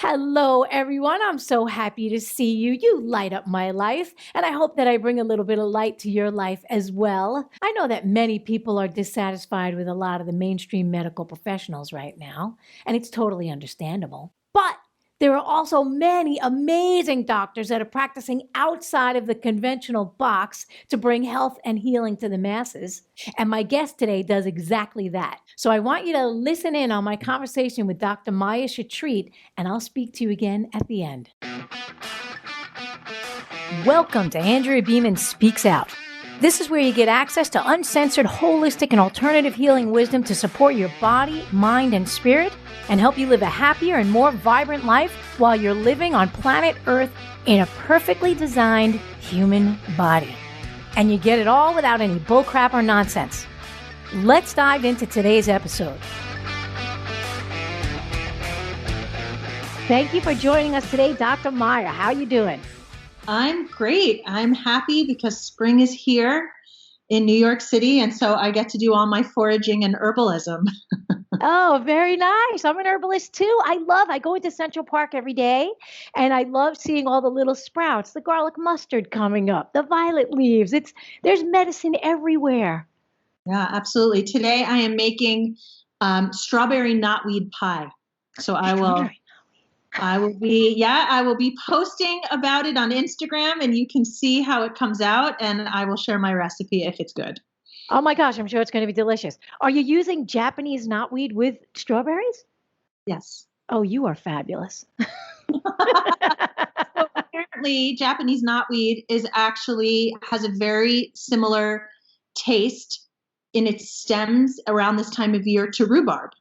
Hello, everyone. I'm so happy to see you. You light up my life, and I hope that I bring a little bit of light to your life as well. I know that many people are dissatisfied with a lot of the mainstream medical professionals right now, and it's totally understandable. But there are also many amazing doctors that are practicing outside of the conventional box to bring health and healing to the masses. And my guest today does exactly that. So I want you to listen in on my conversation with Dr. Maya Shetreat, and I'll speak to you again at the end. Welcome to Andrea Beeman Speaks Out. This is where you get access to uncensored, holistic, and alternative healing wisdom to support your body, mind, and spirit, and help you live a happier and more vibrant life while you're living on planet Earth in a perfectly designed human body. And you get it all without any bullcrap or nonsense. Let's dive into today's episode. Thank you for joining us today, Dr. Maya. How are you doing? I'm great. I'm happy because spring is here in New York City, and so I get to do all my foraging and herbalism. Oh, very nice. I'm an herbalist too. I go into Central Park every day, and I love seeing all the little sprouts, the garlic mustard coming up, the violet leaves. There's medicine everywhere. Yeah, absolutely. Today I am making strawberry knotweed pie. So I will be posting about it on Instagram, and you can see how it comes out, and I will share my recipe if it's good. Oh my gosh, I'm sure it's going to be delicious. Are you using Japanese knotweed with strawberries? Yes. Oh, you are fabulous. So apparently Japanese knotweed has a very similar taste in its stems around this time of year to rhubarb.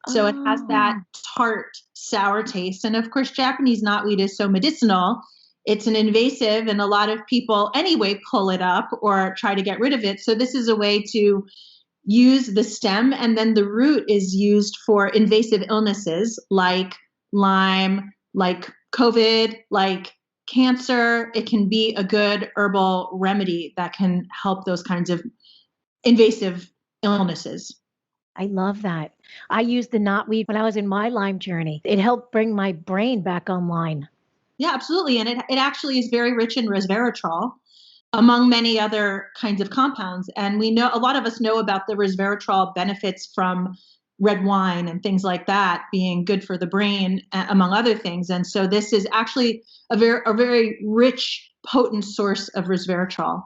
So it has that tart, sour taste. And of course, Japanese knotweed is so medicinal. It's an invasive, and a lot of people anyway pull it up or try to get rid of it. So this is a way to use the stem, and then the root is used for invasive illnesses like Lyme, like COVID, like cancer. It can be a good herbal remedy that can help those kinds of invasive illnesses. I love that. I used the knotweed when I was in my Lyme journey. It helped bring my brain back online. Yeah, absolutely. And it actually is very rich in resveratrol, among many other kinds of compounds. And we know, a lot of us know about the resveratrol benefits from red wine and things like that being good for the brain, among other things. And so this is actually a very rich, potent source of resveratrol.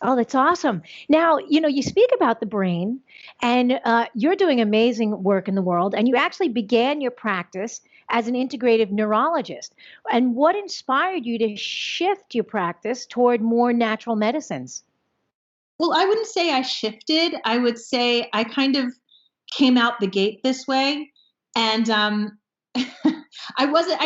Oh, that's awesome. Now, you speak about the brain, and you're doing amazing work in the world, and you actually began your practice as an integrative neurologist. And what inspired you to shift your practice toward more natural medicines? Well, I wouldn't say I shifted. I would say I kind of came out the gate this way. And I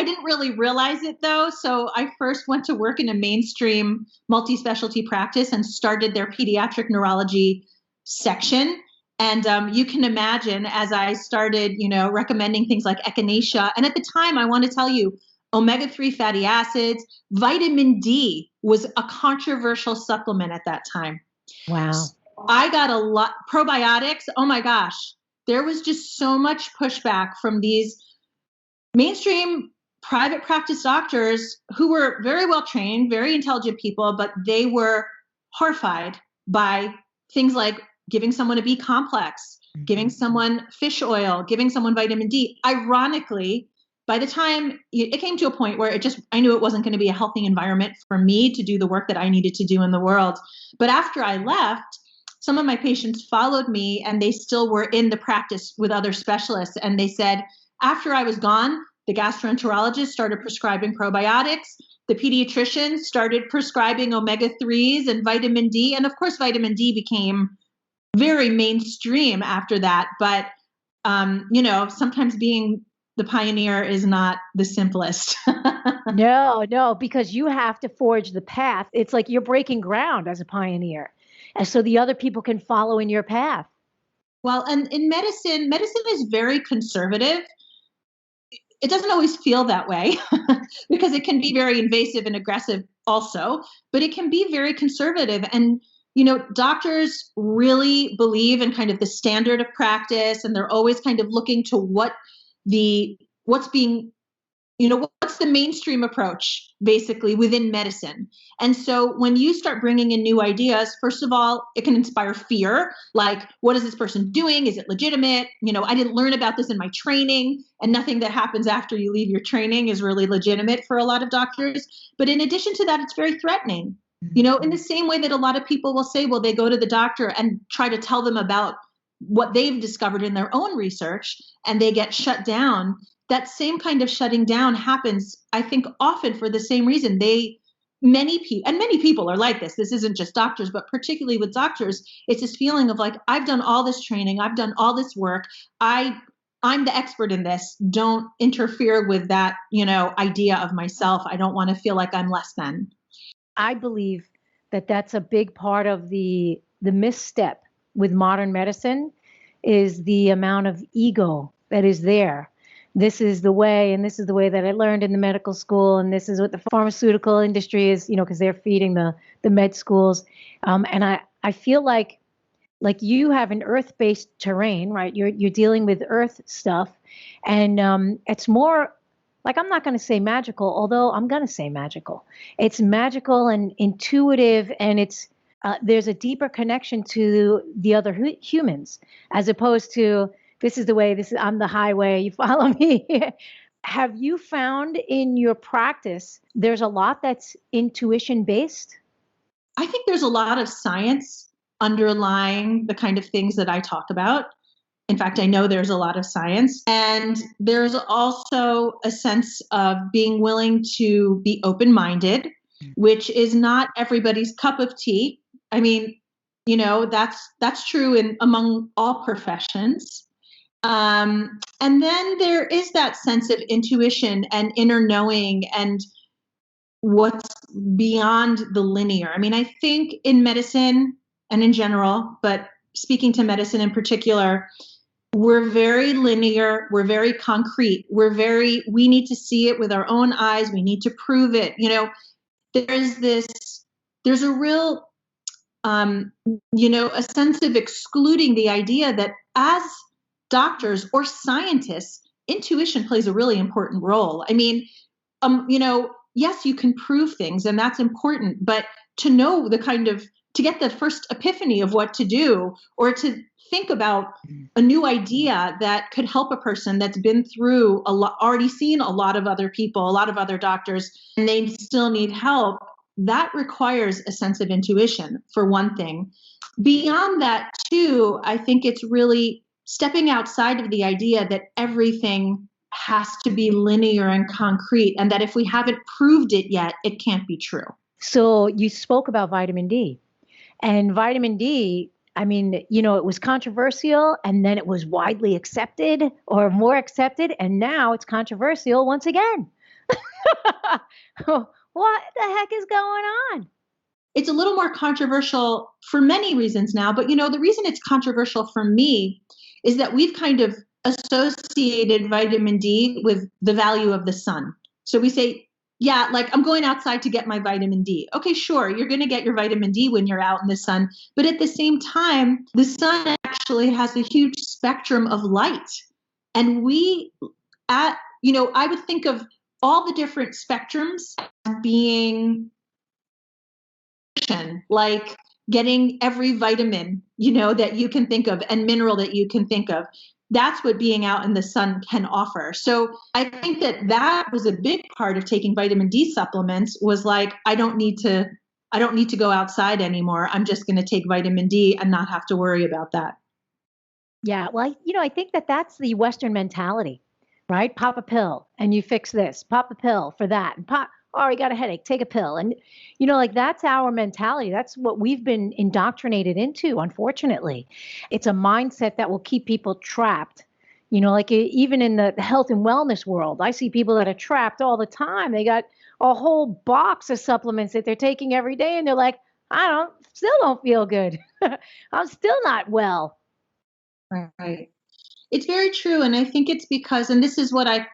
didn't really realize it though. So I first went to work in a mainstream multi-specialty practice and started their pediatric neurology section. And you can imagine as I started, recommending things like echinacea. And at the time, I want to tell you, omega-3 fatty acids, vitamin D was a controversial supplement at that time. Wow. I got a lot, probiotics. Oh my gosh. There was just so much pushback from these mainstream private practice doctors who were very well trained, very intelligent people, but they were horrified by things like giving someone a B complex, giving someone fish oil, giving someone vitamin D. Ironically, by the time it came to a point where I knew it wasn't going to be a healthy environment for me to do the work that I needed to do in the world. But after I left, some of my patients followed me, and they still were in the practice with other specialists. And they said, after I was gone, the gastroenterologist started prescribing probiotics. The pediatrician started prescribing omega-3s and vitamin D. And of course, vitamin D became very mainstream after that. But, sometimes being the pioneer is not the simplest. No, because you have to forge the path. It's like you're breaking ground as a pioneer. And so the other people can follow in your path. Well, and in medicine is very conservative. It doesn't always feel that way because it can be very invasive and aggressive also, but it can be very conservative. And, doctors really believe in kind of the standard of practice, and they're always kind of looking to what's being what's the mainstream approach basically within medicine? And so when you start bringing in new ideas, first of all, it can inspire fear. Like, what is this person doing? Is it legitimate? I didn't learn about this in my training, and nothing that happens after you leave your training is really legitimate for a lot of doctors. But in addition to that, it's very threatening. In the same way that a lot of people will say, well, they go to the doctor and try to tell them about what they've discovered in their own research, and they get shut down. That same kind of shutting down happens, I think, often for the same reason. Many people are like this. This isn't just doctors, but particularly with doctors, it's this feeling of like, I've done all this training, I've done all this work, I'm the expert in this. Don't interfere with that, idea of myself. I don't want to feel like I'm less than. I believe that that's a big part of the misstep with modern medicine, is the amount of ego that is there. This is the way, and this is the way that I learned in the medical school, and this is what the pharmaceutical industry is, because they're feeding the med schools. And I feel like you have an earth-based terrain, right? You're dealing with earth stuff, and it's more like, I'm not going to say magical, although I'm going to say magical. It's magical and intuitive, and there's a deeper connection to the other humans, as opposed to, this is the way, I'm the highway, you follow me. Have you found in your practice, there's a lot that's intuition based? I think there's a lot of science underlying the kind of things that I talk about. In fact, I know there's a lot of science, and there's also a sense of being willing to be open-minded, which is not everybody's cup of tea. I mean, that's true among all professions. And then there is that sense of intuition and inner knowing and what's beyond the linear. I mean, I think in medicine and in general, but speaking to medicine in particular, we're very linear, we're very concrete, we need to see it with our own eyes, we need to prove it. There's a real, a sense of excluding the idea that as doctors or scientists, intuition plays a really important role. I mean, yes, you can prove things, and that's important, but to know to get the first epiphany of what to do, or to think about a new idea that could help a person that's been through already seen a lot of other people, a lot of other doctors, and they still need help, that requires a sense of intuition, for one thing. Beyond that, too, I think it's really stepping outside of the idea that everything has to be linear and concrete, and that if we haven't proved it yet, it can't be true. So you spoke about vitamin D. And vitamin D, I mean, it was controversial, and then it was widely accepted, or more accepted, and now it's controversial once again. What the heck is going on? It's a little more controversial for many reasons now, but the reason it's controversial for me is that we've kind of associated vitamin D with the value of the sun. So we say, yeah, like, I'm going outside to get my vitamin D. Okay, sure, you're going to get your vitamin D when you're out in the sun. But at the same time, the sun actually has a huge spectrum of light. And I would think of all the different spectrums being like getting every vitamin, that you can think of, and mineral that you can think of. That's what being out in the sun can offer. So I think that was a big part of taking vitamin D supplements, was like, I don't need to go outside anymore. I'm just going to take vitamin D and not have to worry about that. Yeah. Well, I think that's the Western mentality, right? Pop a pill and you fix this, pop a pill for that, and you got a headache, take a pill. And, that's our mentality. That's what we've been indoctrinated into, unfortunately. It's a mindset that will keep people trapped. Even in the health and wellness world, I see people that are trapped all the time. They got a whole box of supplements that they're taking every day, and they're like, still don't feel good. I'm still not well. Right. It's very true. And I think it's because, and this is why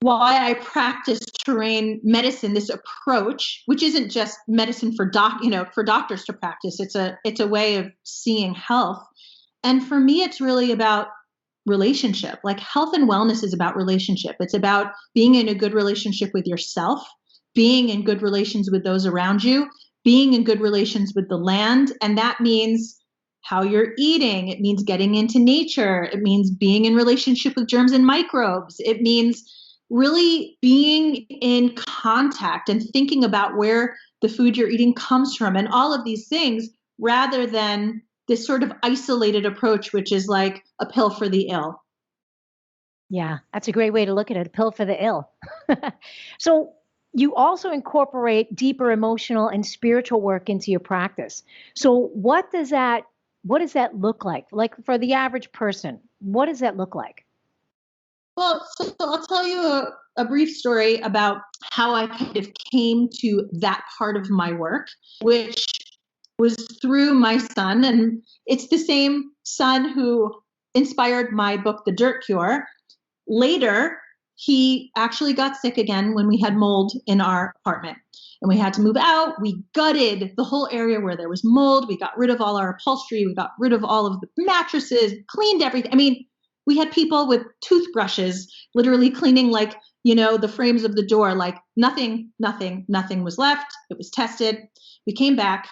I practice terrain medicine, this approach, which isn't just medicine for doctors to practice. It's a way of seeing health. And for me, it's really about relationship. Like health and wellness is about relationship. It's about being in a good relationship with yourself, being in good relations with those around you, being in good relations with the land. And that means how you're eating. It means getting into nature. It means being in relationship with germs and microbes. It means really being in contact and thinking about where the food you're eating comes from and all of these things, rather than this sort of isolated approach, which is like a pill for the ill. Yeah, that's a great way to look at it, a pill for the ill. So you also incorporate deeper emotional and spiritual work into your practice. So what does that look like? Like for the average person, what does that look like? Well, so I'll tell you a brief story about how I kind of came to that part of my work, which was through my son. And it's the same son who inspired my book, The Dirt Cure. Later, he actually got sick again when we had mold in our apartment and we had to move out. We gutted the whole area where there was mold. We got rid of all our upholstery. We got rid of all of the mattresses, cleaned everything. I mean, we had people with toothbrushes literally cleaning like, the frames of the door, like nothing was left. It was tested. We came back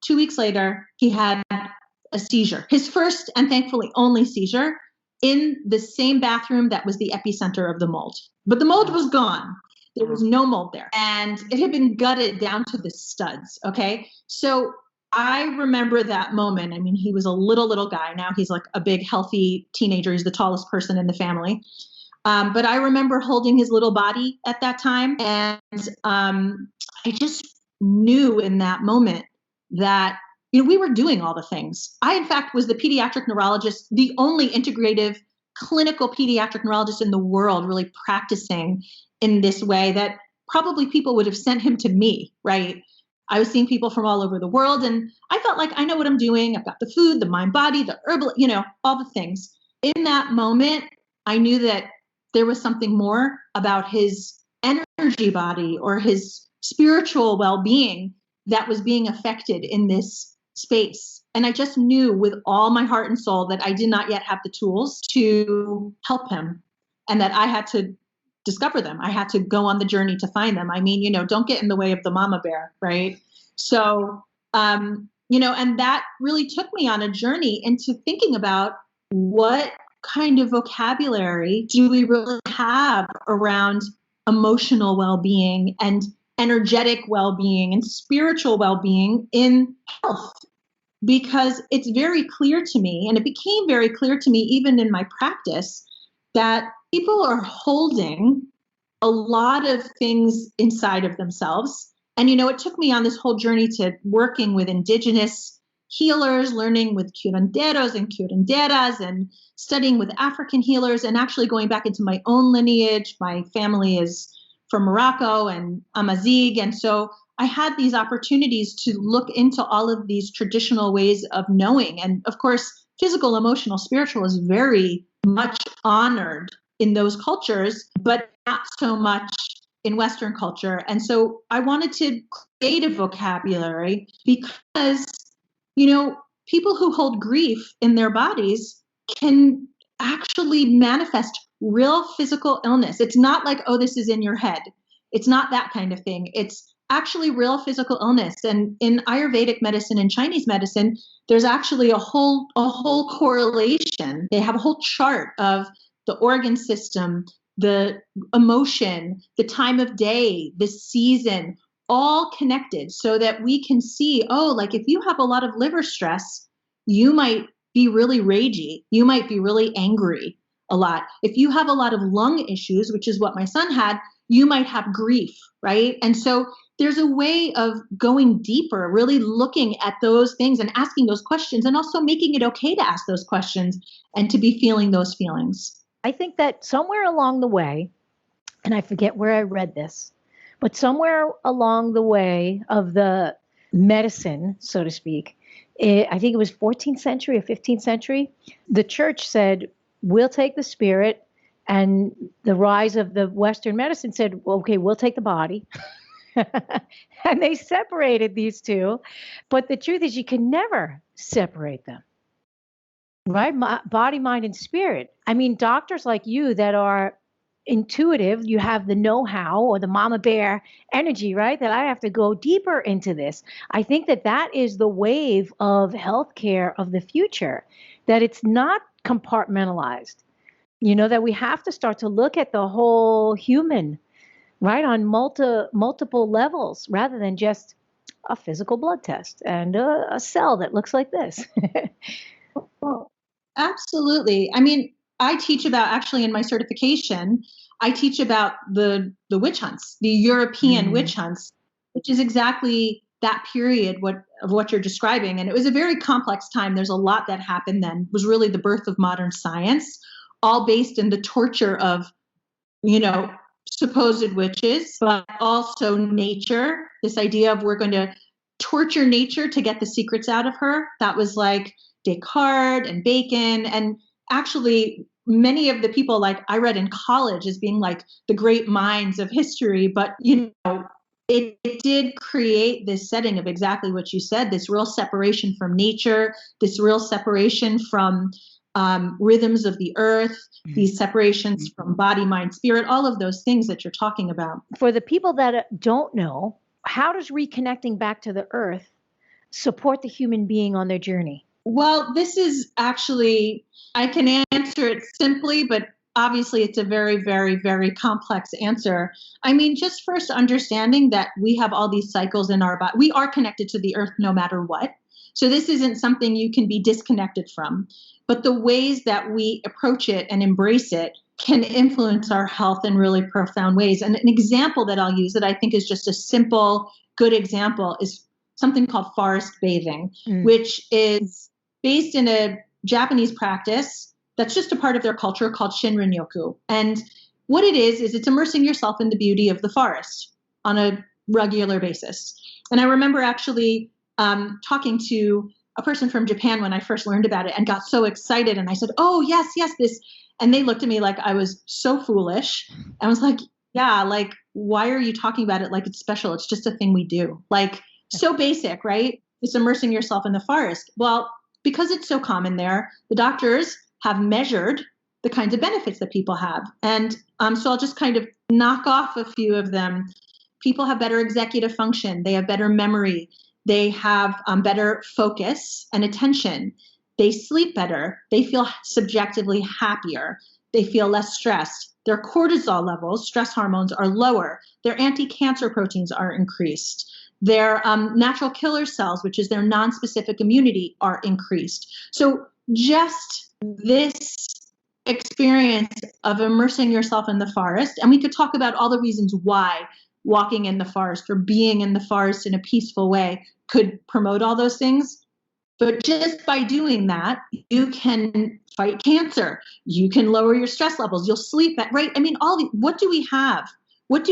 2 weeks later, he had a seizure, his first and thankfully only seizure, in the same bathroom that was the epicenter of the mold. But the mold was gone. There was no mold there. And it had been gutted down to the studs. Okay. So I remember that moment. I mean, he was a little guy. Now he's like a big, healthy teenager. He's the tallest person in the family. But I remember holding his little body at that time. And I just knew in that moment that we were doing all the things. I, in fact, was the pediatric neurologist, the only integrative clinical pediatric neurologist in the world really practicing in this way, that probably people would have sent him to me, right? I was seeing people from all over the world and I felt like I know what I'm doing. I've got the food, the mind body, the herbal, all the things. In that moment, I knew that there was something more about his energy body or his spiritual well-being that was being affected in this space. And I just knew with all my heart and soul that I did not yet have the tools to help him and that I had to discover them. I had to go on the journey to find them. I mean, don't get in the way of the mama bear, right? So, and that really took me on a journey into thinking about what kind of vocabulary do we really have around emotional well-being and energetic well-being and spiritual well-being in health. Because it's very clear to me, and it became very clear to me even in my practice, that people are holding a lot of things inside of themselves. And, it took me on this whole journey to working with indigenous healers, learning with curanderos and curanderas, and studying with African healers, and actually going back into my own lineage. My family is from Morocco and Amazigh. And so I had these opportunities to look into all of these traditional ways of knowing. And of course, physical, emotional, spiritual is very much honored in those cultures, but not so much in Western culture. And so I wanted to create a vocabulary because, people who hold grief in their bodies can actually manifest real physical illness. It's not like, oh, this is in your head. It's not that kind of thing. It's actually real physical illness. And in Ayurvedic medicine and Chinese medicine, there's actually a whole correlation. They have a whole chart of the organ system, the emotion, the time of day, the season, all connected so that we can see, like if you have a lot of liver stress, you might be really ragey. You might be really angry a lot. If you have a lot of lung issues, which is what my son had, you might have grief, right? And so there's a way of going deeper, really looking at those things and asking those questions, and also making it okay to ask those questions and to be feeling those feelings. I think that somewhere along the way, and I forget where I read this, but somewhere along the way of the medicine, so to speak, I think it was 14th century or 15th century, the church said, we'll take the spirit, and the rise of the Western medicine said, well, okay, we'll take the body. And they separated these two. But the truth is you can never separate them. right? Body, mind, and spirit. I mean, doctors like you that are intuitive, you have the know-how or the mama bear energy, right? That I have to go deeper into this. I think that that is the wave of healthcare of the future, that it's not compartmentalized. That we have to start to look at the whole human, right, on multiple levels rather than just a physical blood test and a cell that looks like this. Well, absolutely. I mean, I teach about actually in my certification, I teach about the witch hunts, the European witch hunts, which is exactly that period of what you're describing. And it was a very complex time. There's a lot that happened then. It was really the birth of modern science, all based in the torture of, you know, supposed witches, but also nature. This idea of we're going to torture nature to get the secrets out of her. That was like Descartes and Bacon. And actually, many of the people like I read in college as being like the great minds of history. But, it did create this setting of exactly what you said, this real separation from nature, this real separation from rhythms of the earth, these separations from body, mind, spirit, all of those things that you're talking about. For the people that don't know, how does reconnecting back to the earth support the human being on their journey? Well, this is actually, I can answer it simply, but obviously it's a very, very, very complex answer. I mean, just first understanding that we have all these cycles in our body. We are connected to the earth no matter what. So this isn't something you can be disconnected from. But the ways that we approach it and embrace it can influence our health in really profound ways. And an example that I'll use that I think is just a simple, good example is something called forest bathing, which is based in a Japanese practice that's just a part of their culture called Shinrin-yoku. And what it is it's immersing yourself in the beauty of the forest on a regular basis. And I remember actually talking to a person from Japan when I first learned about it and got so excited. And I said, oh, yes, this. And they looked at me like I was so foolish. I was like, yeah, like, why are you talking about it like it's special? It's just a thing we do. Like, so basic, right? It's immersing yourself in the forest. Well, because it's so common there, the doctors have measured the kinds of benefits that people have. And so I'll just kind of knock off a few of them. People have better executive function. They have better memory. They have better focus and attention. They sleep better. They feel subjectively happier. They feel less stressed. Their cortisol levels, stress hormones, are lower. Their anti-cancer proteins are increased. Their natural killer cells, which is their non-specific immunity, are increased. So just this experience of immersing yourself in the forest, and we could talk about all the reasons why walking in the forest or being in the forest in a peaceful way could promote all those things. But just by doing that, you can fight cancer. You can lower your stress levels. You'll sleep at, right? I mean, what do we have? What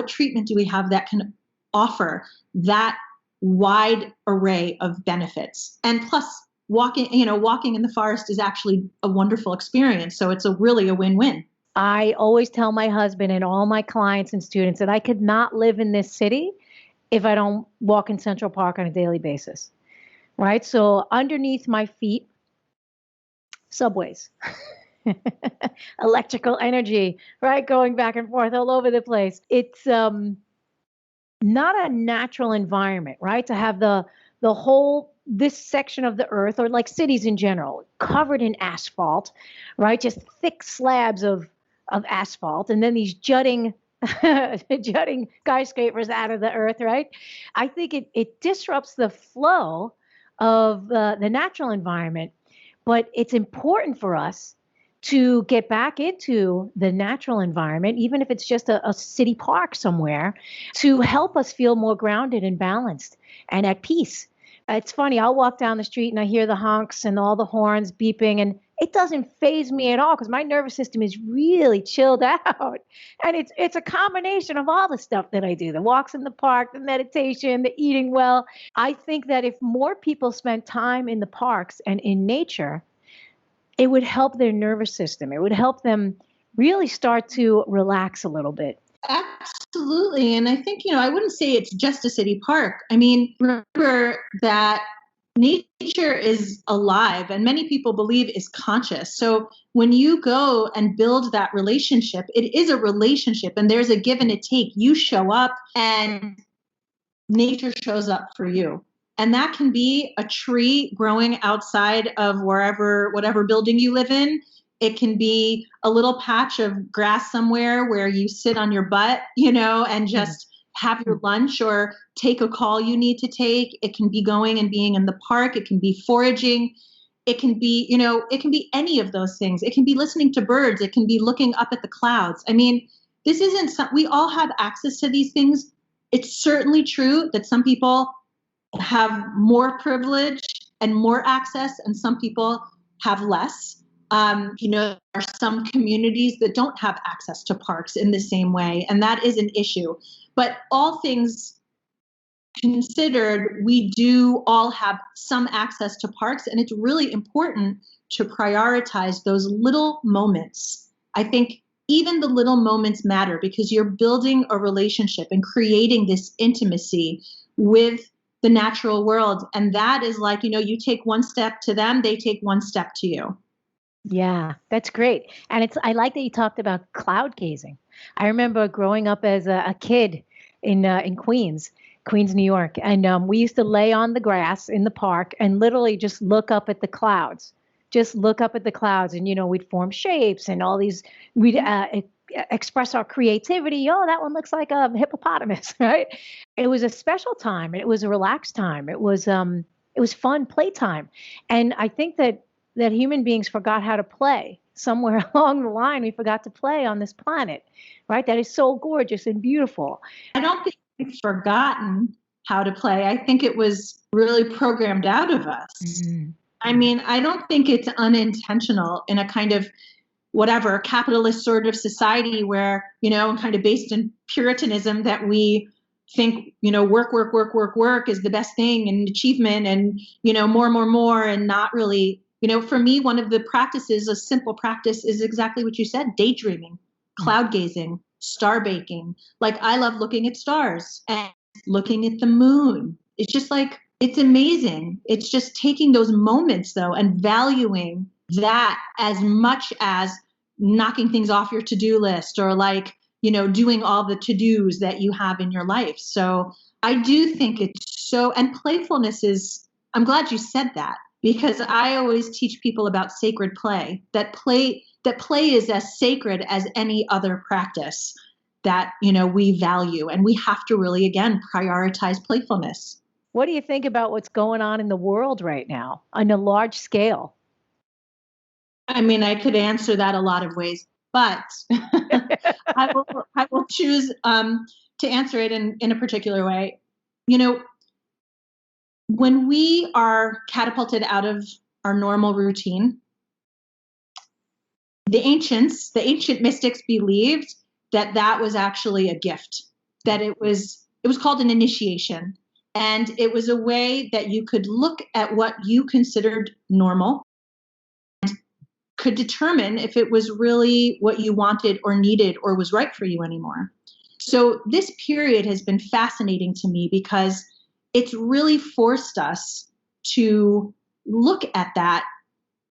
treatment do we have that can offer that wide array of benefits? And plus, walking in the forest is actually a wonderful experience. So it's really a win-win. I always tell my husband and all my clients and students that I could not live in this city if I don't walk in Central Park on a daily basis, right? So underneath my feet, subways, electrical energy, right? Going back and forth all over the place. It's not a natural environment, right? To have the whole, this section of the earth, or like cities in general, covered in asphalt, right? Just thick slabs of asphalt, and then these jutting skyscrapers out of the earth, right? I think it disrupts the flow of the natural environment, but it's important for us to get back into the natural environment, even if it's just a city park somewhere, to help us feel more grounded and balanced and at peace. It's funny, I'll walk down the street and I hear the honks and all the horns beeping, and it doesn't faze me at all because my nervous system is really chilled out. And it's a combination of all the stuff that I do, the walks in the park, the meditation, the eating well. I think that if more people spent time in the parks and in nature, it would help their nervous system. It would help them really start to relax a little bit. Absolutely. And I think, I wouldn't say it's just a city park. I mean, remember that nature is alive, and many people believe is conscious. So when you go and build that relationship, it is a relationship, and there's a give and a take. You show up and nature shows up for you. And that can be a tree growing outside of whatever building you live in. It can be a little patch of grass somewhere where you sit on your butt, and just have your lunch or take a call you need to take. It can be going and being in the park. It can be foraging. It can be, it can be any of those things. It can be listening to birds. It can be looking up at the clouds. I mean, we all have access to these things. It's certainly true that some people have more privilege and more access, and some people have less. There are some communities that don't have access to parks in the same way, and that is an issue. But all things considered, we do all have some access to parks, and it's really important to prioritize those little moments. I think even the little moments matter because you're building a relationship and creating this intimacy with the natural world. And that is like, you take one step to them, they take one step to you. Yeah, that's great. And I like that you talked about cloud gazing. I remember growing up as a kid in Queens, New York, and we used to lay on the grass in the park and literally just look up at the clouds. Just look up at the clouds, and we'd form shapes and all these. We'd express our creativity. Oh, that one looks like a hippopotamus, right? It was a special time. It was a relaxed time. It was fun playtime, and I think that human beings forgot how to play. Somewhere along the line, we forgot to play on this planet, right? That is so gorgeous and beautiful. I don't think we've forgotten how to play. I think it was really programmed out of us. Mm-hmm. I mean, I don't think it's unintentional in a kind of whatever capitalist sort of society where, kind of based in Puritanism, that we think, work is the best thing, and achievement, and, more, and not really, for me, one of the practices, a simple practice, is exactly what you said: daydreaming, cloud gazing, star baking. Like, I love looking at stars and looking at the moon. It's just like, it's amazing. It's just taking those moments though and valuing that as much as knocking things off your to-do list, or like, doing all the to-dos that you have in your life. So I do think it's so, and playfulness is, I'm glad you said that, because I always teach people about sacred play, that play is as sacred as any other practice that, we value. And we have to really, again, prioritize playfulness. What do you think about what's going on in the world right now on a large scale? I mean, I could answer that a lot of ways, but I will choose to answer it in a particular way. When we are catapulted out of our normal routine, the ancient mystics believed that was actually a gift, that it was called an initiation. And it was a way that you could look at what you considered normal and could determine if it was really what you wanted or needed or was right for you anymore. So this period has been fascinating to me because it's really forced us to look at that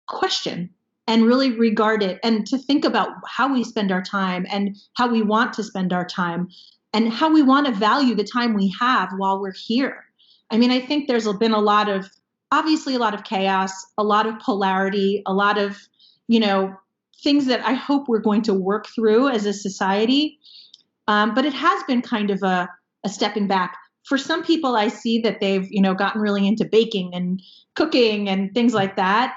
question and really regard it, and to think about how we spend our time and how we want to spend our time and how we want to value the time we have while we're here. I mean, I think there's been obviously a lot of chaos, a lot of polarity, a lot of, things that I hope we're going to work through as a society. But it has been kind of a stepping back. For some people, I see that they've, gotten really into baking and cooking and things like that.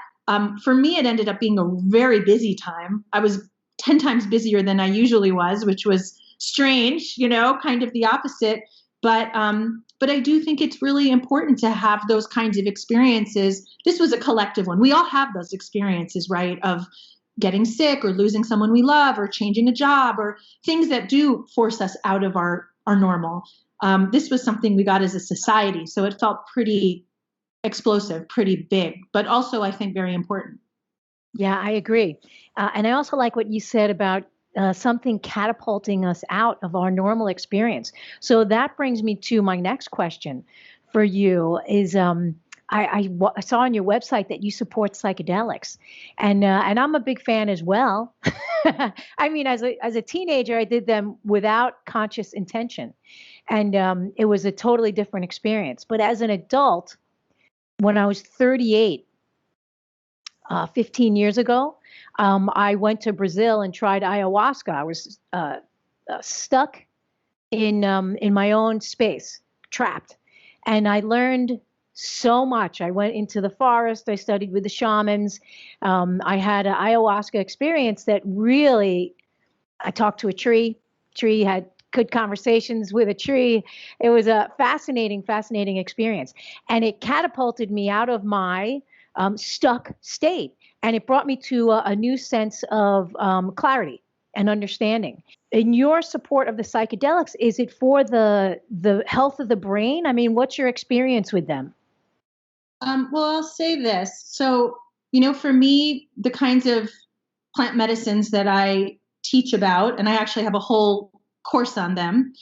For me, it ended up being a very busy time. I was 10 times busier than I usually was, which was strange, kind of the opposite. But I do think it's really important to have those kinds of experiences. This was a collective one. We all have those experiences, right? Of getting sick or losing someone we love or changing a job or things that do force us out of our normal. This was something we got as a society. So it felt pretty explosive, pretty big, but also I think very important. Yeah, I agree. And I also like what you said about something catapulting us out of our normal experience. So that brings me to my next question for you is I saw on your website that you support psychedelics, and I'm a big fan as well. I mean, as a teenager, I did them without conscious intention, and it was a totally different experience. But as an adult, when I was 38, 15 years ago, I went to Brazil and tried ayahuasca. I was stuck in my own space, trapped, and I learned so much. I went into the forest. I studied with the shamans. I had an ayahuasca experience that really. I talked to a tree. Tree had good conversations with a tree. It was a fascinating experience, and it catapulted me out of my stuck state, and it brought me to a new sense of clarity and understanding. In your support of the psychedelics, is it for the health of the brain? I mean, what's your experience with them? Well, I'll say this. So, for me, the kinds of plant medicines that I teach about, and I actually have a whole course on them.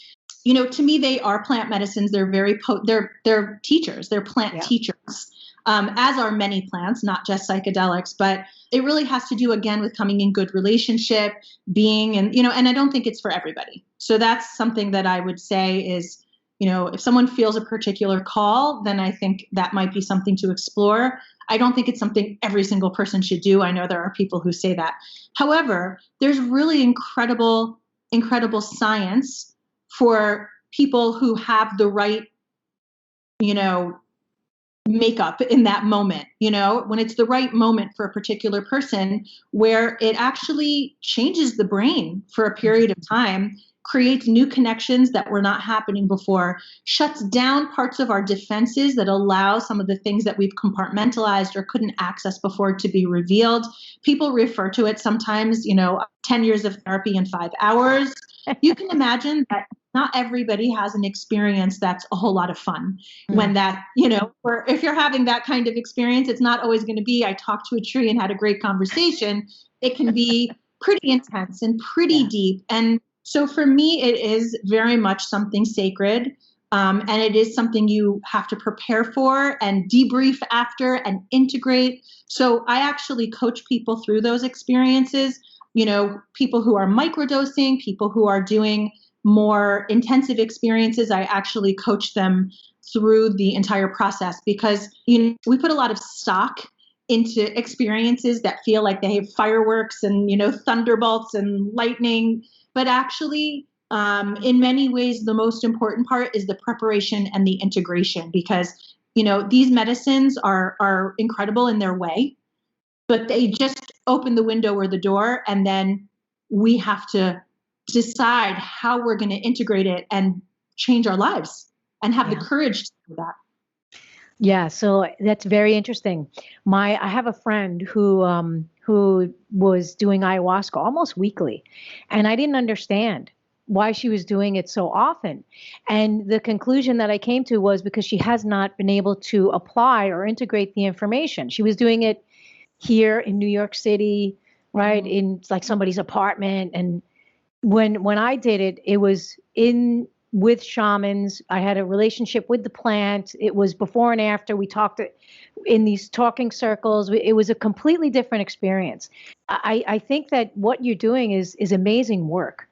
To me, they are plant medicines. They're very they're teachers. They're plant teachers, as are many plants, not just psychedelics. But it really has to do again with coming in good relationship, being, and I don't think it's for everybody. So that's something that I would say is, if someone feels a particular call, then I think that might be something to explore. I don't think it's something every single person should do. I know there are people who say that. However, there's really incredible science for people who have the right, makeup in that moment, when it's the right moment for a particular person, where it actually changes the brain for a period of time, creates new connections that were not happening before, shuts down parts of our defenses that allow some of the things that we've compartmentalized or couldn't access before to be revealed. People refer to it sometimes, 10 years of therapy in 5 hours. You can imagine that not everybody has an experience that's a whole lot of fun. When that, or if you're having that kind of experience, it's not always going to be, I talked to a tree and had a great conversation. It can be pretty intense and pretty deep. And so for me, it is very much something sacred. And it is something you have to prepare for and debrief after and integrate. So I actually coach people through those experiences, people who are microdosing, people who are doing more intensive experiences. I actually coach them through the entire process because, we put a lot of stock into experiences that feel like they have fireworks and, thunderbolts and lightning. But actually, in many ways, the most important part is the preparation and the integration because, these medicines are incredible in their way, but they just open the window or the door, and then we have to decide how we're going to integrate it and change our lives and have the courage to do that. Yeah, so that's very interesting. I have a friend who was doing ayahuasca almost weekly, and I didn't understand why she was doing it so often. And the conclusion that I came to was because she has not been able to apply or integrate the information. She was doing it here in New York City, right, in like somebody's apartment. And when I did it, it was in with shamans. I had a relationship with the plant. It was before and after. We talked in these talking circles. It was a completely different experience. I think that what you're doing is amazing work,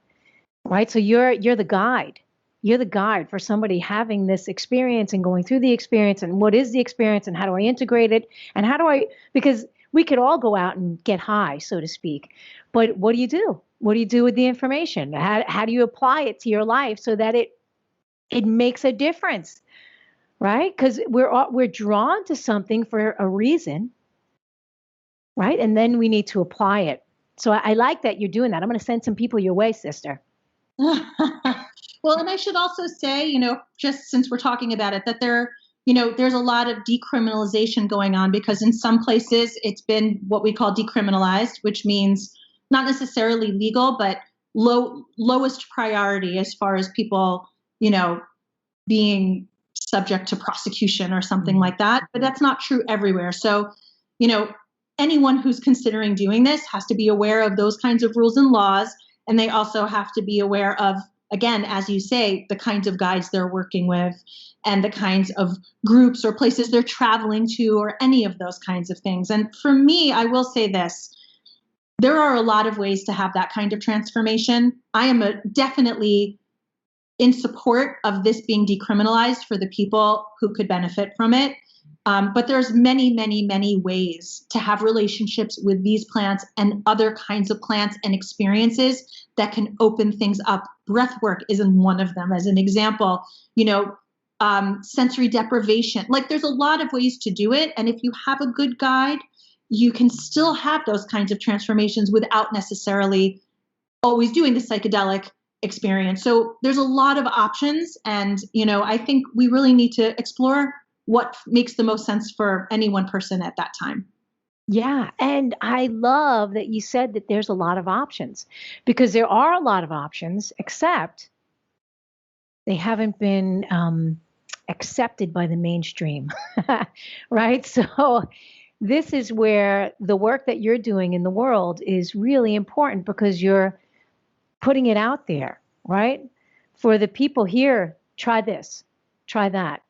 right? So you're the guide. You're the guide for somebody having this experience and going through the experience and what is the experience and how do I integrate it and because we could all go out and get high, so to speak, but what do you do? What do you do with the information? How do you apply it to your life so that it makes a difference, right? Because we're drawn to something for a reason, right? And then we need to apply it. So I like that you're doing that. I'm going to send some people your way, sister. Well, and I should also say, just since we're talking about it, that there's a lot of decriminalization going on because in some places it's been what we call decriminalized, which means not necessarily legal, but lowest priority as far as people, being subject to prosecution or something like that. But that's not true everywhere. So, anyone who's considering doing this has to be aware of those kinds of rules and laws. And they also have to be aware of again, as you say, the kinds of guides they're working with and the kinds of groups or places they're traveling to or any of those kinds of things. And for me, I will say this, there are a lot of ways to have that kind of transformation. I am definitely in support of this being decriminalized for the people who could benefit from it. But there's many, many, many ways to have relationships with these plants and other kinds of plants and experiences that can open things up. Breath work isn't one of them. As an example, sensory deprivation. Like there's a lot of ways to do it. And if you have a good guide, you can still have those kinds of transformations without necessarily always doing the psychedelic experience. So there's a lot of options. And, I think we really need to explore what makes the most sense for any one person at that time. Yeah. And I love that you said that there's a lot of options, because there are a lot of options, except they haven't been accepted by the mainstream. Right. So this is where the work that you're doing in the world is really important, because you're putting it out there, right? For the people here, try this, try that.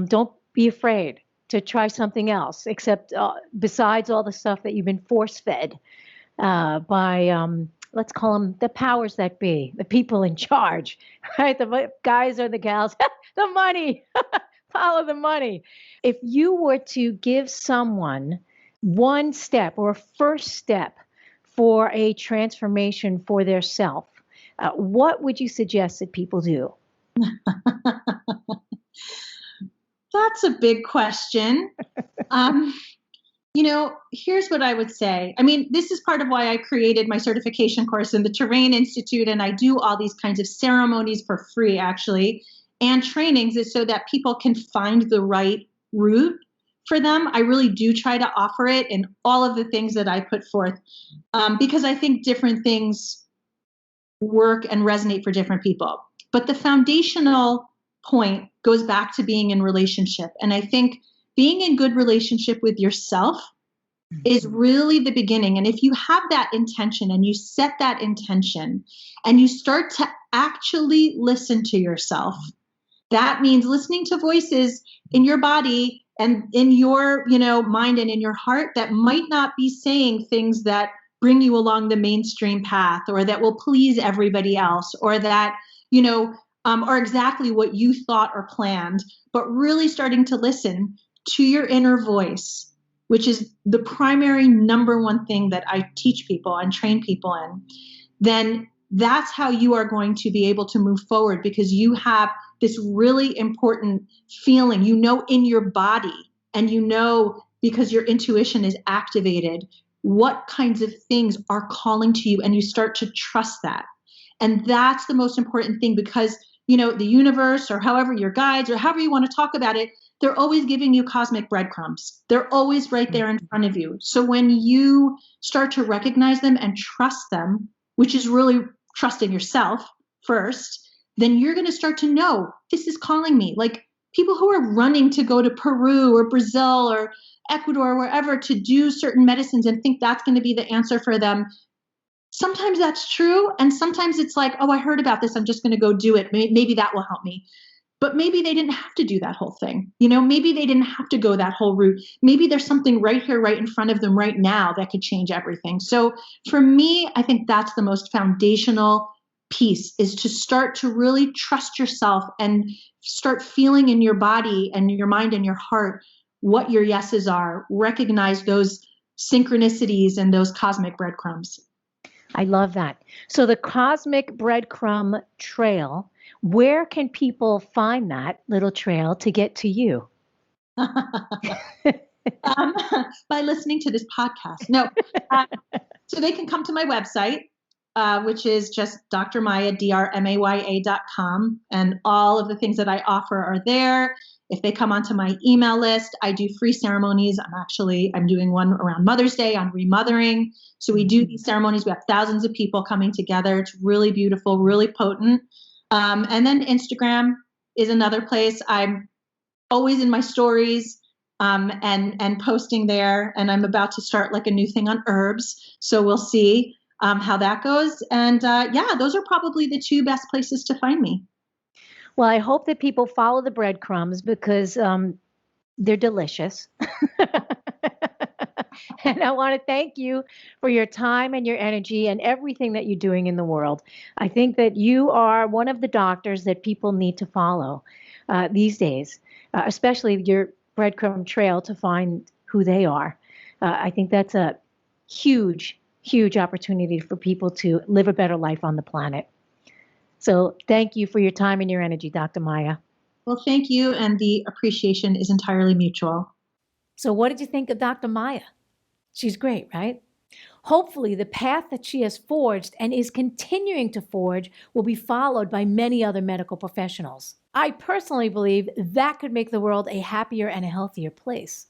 Don't be afraid to try something else, except besides all the stuff that you've been force-fed by, let's call them the powers that be, the people in charge, right? The guys or the gals, the money, follow the money. If you were to give someone one step or a first step for a transformation for their self, what would you suggest that people do? That's a big question. Here's what I would say. I mean, this is part of why I created my certification course in the Terrain Institute, and I do all these kinds of ceremonies for free, actually, and trainings, is so that people can find the right route for them. I really do try to offer it in all of the things that I put forth, because I think different things work and resonate for different people. But the foundational point goes back to being in relationship. And I think being in good relationship with yourself is really the beginning. And if you have that intention and you set that intention and you start to actually listen to yourself, that means listening to voices in your body and in your, mind and in your heart that might not be saying things that bring you along the mainstream path, or that will please everybody else, or that, are exactly what you thought or planned, but really starting to listen to your inner voice, which is the primary number one thing that I teach people and train people in, then that's how you are going to be able to move forward, because you have this really important feeling, in your body, and because your intuition is activated, what kinds of things are calling to you, and you start to trust that. And that's the most important thing, because, the universe, or however your guides, or however you want to talk about it, they're always giving you cosmic breadcrumbs. They're always right there in front of you. So when you start to recognize them and trust them, which is really trusting yourself first, then you're going to start to know, this is calling me. Like people who are running to go to Peru or Brazil or Ecuador, or wherever, to do certain medicines and think that's going to be the answer for them. Sometimes that's true. And sometimes it's like, oh, I heard about this, I'm just going to go do it. Maybe that will help me. But maybe they didn't have to do that whole thing. Maybe they didn't have to go that whole route. Maybe there's something right here, right in front of them right now that could change everything. So for me, I think that's the most foundational piece, is to start to really trust yourself and start feeling in your body and your mind and your heart what your yeses are. Recognize those synchronicities and those cosmic breadcrumbs. I love that. So the cosmic breadcrumb trail, where can people find that little trail to get to you? By listening to this podcast. No. So they can come to my website, which is just drmaya.com. And all of the things that I offer are there. If they come onto my email list, I do free ceremonies. I'm doing one around Mother's Day on remothering. So we do these ceremonies. We have thousands of people coming together. It's really beautiful, really potent. And then Instagram is another place. I'm always in my stories and posting there. And I'm about to start like a new thing on herbs. So we'll see. how that goes. And yeah, those are probably the two best places to find me. Well, I hope that people follow the breadcrumbs because they're delicious. And I want to thank you for your time and your energy and everything that you're doing in the world. I think that you are one of the doctors that people need to follow these days, especially your breadcrumb trail to find who they are. I think that's a huge, huge opportunity for people to live a better life on the planet. So thank you for your time and your energy, Dr. Maya. Well, thank you. And the appreciation is entirely mutual. So what did you think of Dr. Maya? She's great, right? Hopefully, the path that she has forged and is continuing to forge will be followed by many other medical professionals. I personally believe that could make the world a happier and a healthier place.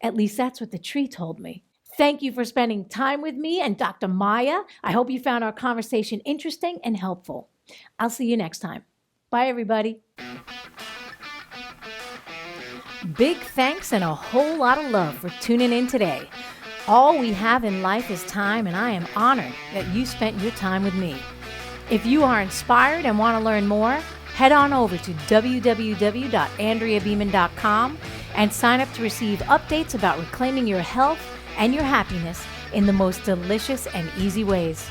At least that's what the tree told me. Thank you for spending time with me and Dr. Maya. I hope you found our conversation interesting and helpful. I'll see you next time. Bye, everybody. Big thanks and a whole lot of love for tuning in today. All we have in life is time, and I am honored that you spent your time with me. If you are inspired and want to learn more, head on over to www.andreabeeman.com and sign up to receive updates about reclaiming your health and your happiness in the most delicious and easy ways.